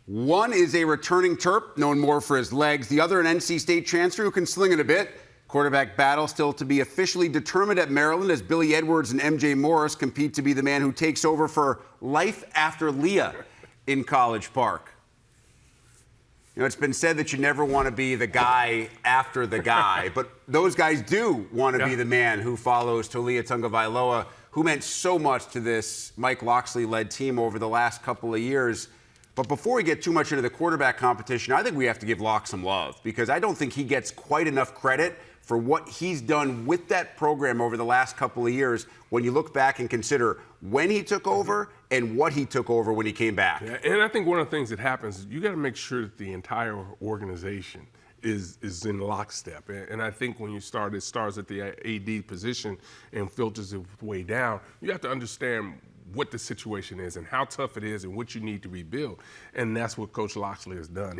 One is a returning Terp, known more for his legs. The other, an NC State transfer who can sling it a bit. Quarterback battle still to be officially determined at Maryland as Billy Edwards and MJ Morris compete to be the man who takes over for life after Leah in College Park. You know, it's been said that you never want to be the guy after the guy, but those guys do want to be the man who follows Taulia Tagovailoa, who meant so much to this Mike Locksley-led team over the last couple of years. But before we get too much into the quarterback competition, I think we have to give Locke some love because I don't think he gets quite enough credit for what he's done with that program over the last couple of years when you look back and consider when he took over and what he took over when he came back. Yeah, and I think one of the things that happens is you got to make sure that the entire organization is in lockstep. And I think when you start, it starts at the AD position and filters its way down. You have to understand what the situation is and how tough it is and what you need to rebuild. And that's what Coach Locksley has done.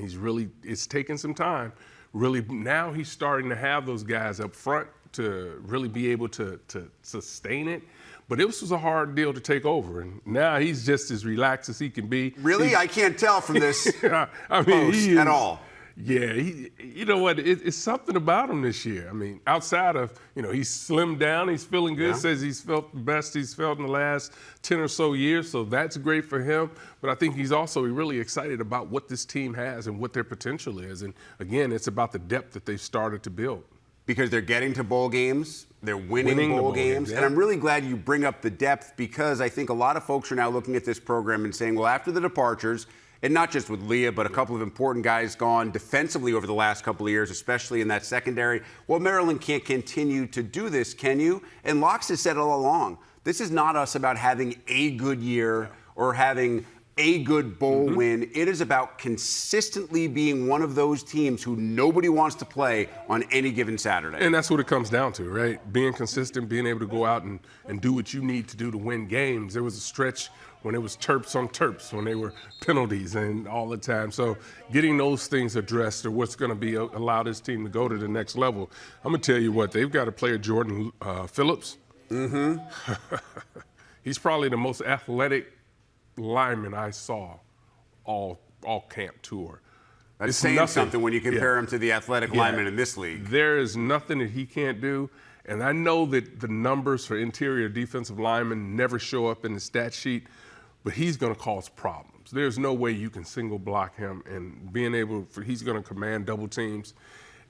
It's taken some time. Really, now he's starting to have those guys up front to really be able to sustain it. But this was a hard deal to take over, and now he's just as relaxed as he can be. Really? I can't tell from this I mean, post at all. Yeah, you know what? It's something about him this year. I mean, outside of, he's slimmed down, he's feeling good, says he's felt the best he's felt in the last 10 or so years, so that's great for him. But I think he's also really excited about what this team has and what their potential is. And, again, it's about the depth that they've started to build. Because they're getting to bowl games, they're winning bowl games. And I'm really glad you bring up the depth because I think a lot of folks are now looking at this program and saying, well, after the departures, and not just with Leah, but a couple of important guys gone defensively over the last couple of years, especially in that secondary. Well, Maryland can't continue to do this, can you? And Locks has said all along, this is not us about having a good year or having a good bowl win. It is about consistently being one of those teams who nobody wants to play on any given Saturday. And that's what it comes down to, right? Being consistent, being able to go out and do what you need to do to win games. There was a stretch when it was Terps on Terps, when they were penalties and all the time. So getting those things addressed are what's going to be allow this team to go to the next level. I'm going to tell you what, they've got a player, Jordan Phillips. He's probably the most athletic lineman I saw all camp tour. That's saying something when you compare him to the athletic linemen in this league. There is nothing that he can't do. And I know that the numbers for interior defensive linemen never show up in the stat sheet, but he's going to cause problems. There's no way you can single block him, and he's going to command double teams,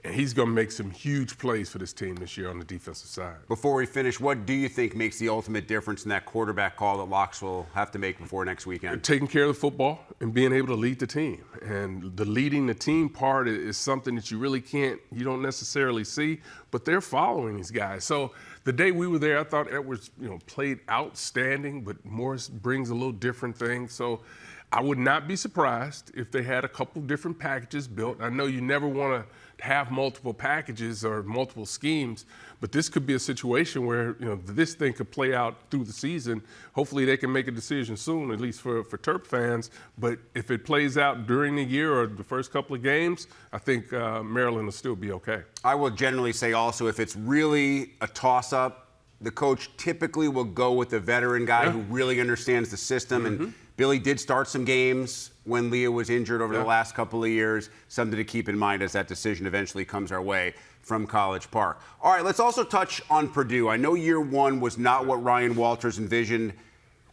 and he's going to make some huge plays for this team this year on the defensive side. Before we finish, what do you think makes the ultimate difference in that quarterback call that Locks will have to make before next weekend? Taking care of the football and being able to lead the team. And the leading the team part is something that you don't necessarily see, but they're following these guys. So the day we were there, I thought Edwards, played outstanding, but Morris brings a little different thing. So I would not be surprised if they had a couple different packages built. I know you never want to have multiple packages or multiple schemes, but this could be a situation where this thing could play out through the season. Hopefully they can make a decision soon, at least for Terp fans. But if it plays out during the year or the first couple of games, I think Maryland will still be okay. I will generally say also if it's really a toss-up, the coach typically will go with the veteran guy who really understands the system. And Billy did start some games when Leah was injured over the last couple of years. Something to keep in mind as that decision eventually comes our way from College Park. All right, let's also touch on Purdue. I know year one was not what Ryan Walters envisioned,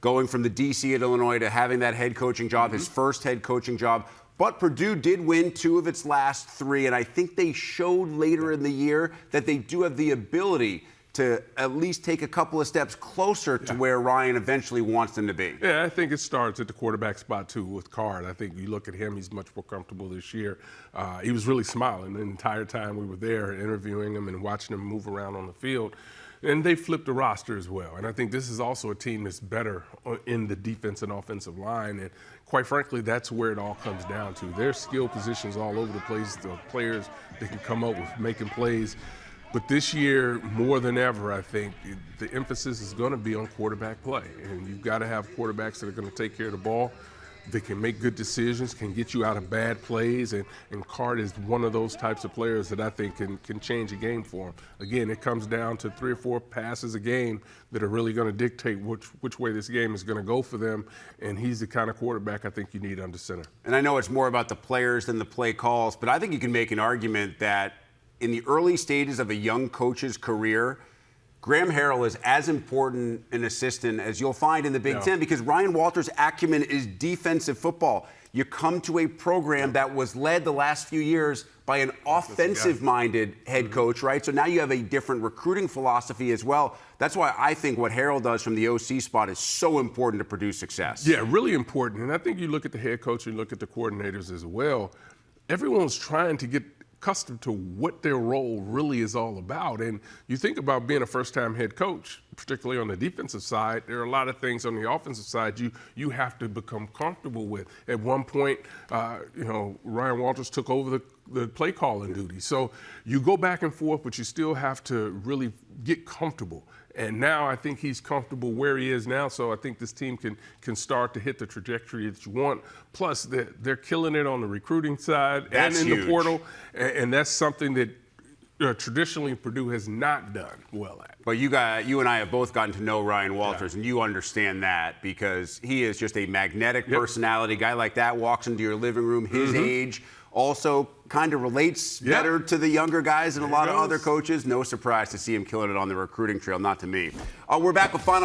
going from the DC at Illinois to having that head coaching job, his first head coaching job. But Purdue did win 2 of its last 3, and I think they showed later in the year that they do have the ability to at least take a couple of steps closer to where Ryan eventually wants them to be. Yeah, I think it starts at the quarterback spot, too, with Card. I think you look at him, he's much more comfortable this year. He was really smiling the entire time we were there, interviewing him and watching him move around on the field. And they flipped the roster as well. And I think this is also a team that's better in the defense and offensive line. And quite frankly, that's where it all comes down to. There's skill positions all over the place, the players that can come up with making plays. But this year, more than ever, I think the emphasis is going to be on quarterback play. And you've got to have quarterbacks that are going to take care of the ball. They can make good decisions, can get you out of bad plays, and Card is one of those types of players that I think can change a game for him. Again, it comes down to 3 or 4 passes a game that are really going to dictate which way this game is going to go for them, and he's the kind of quarterback I think you need under center. And I know it's more about the players than the play calls, but I think you can make an argument that in the early stages of a young coach's career, Graham Harrell is as important an assistant as you'll find in the Big Ten, because Ryan Walters' acumen is defensive football. You come to a program that was led the last few years by an offensive-minded head coach, right? So now you have a different recruiting philosophy as well. That's why I think what Harrell does from the OC spot is so important to Purdue's success. Yeah, really important. And I think you look at the head coach and look at the coordinators as well. Everyone's trying to get accustomed to what their role really is all about. And you think about being a first-time head coach, particularly on the defensive side, there are a lot of things on the offensive side you have to become comfortable with. At one point, Ryan Walters took over the play calling duty. So you go back and forth, but you still have to really get comfortable. And now I think he's comfortable where he is now, so I think this team can start to hit the trajectory that you want. Plus, they're killing it on the recruiting side and in the portal, and that's something that traditionally Purdue has not done well at. But you and I have both gotten to know Ryan Walters, and you understand that because he is just a magnetic personality. A guy like that walks into your living room, his age, also kind of relates better to the younger guys than a lot of other coaches. No surprise to see him killing it on the recruiting trail, not to me. We're back with final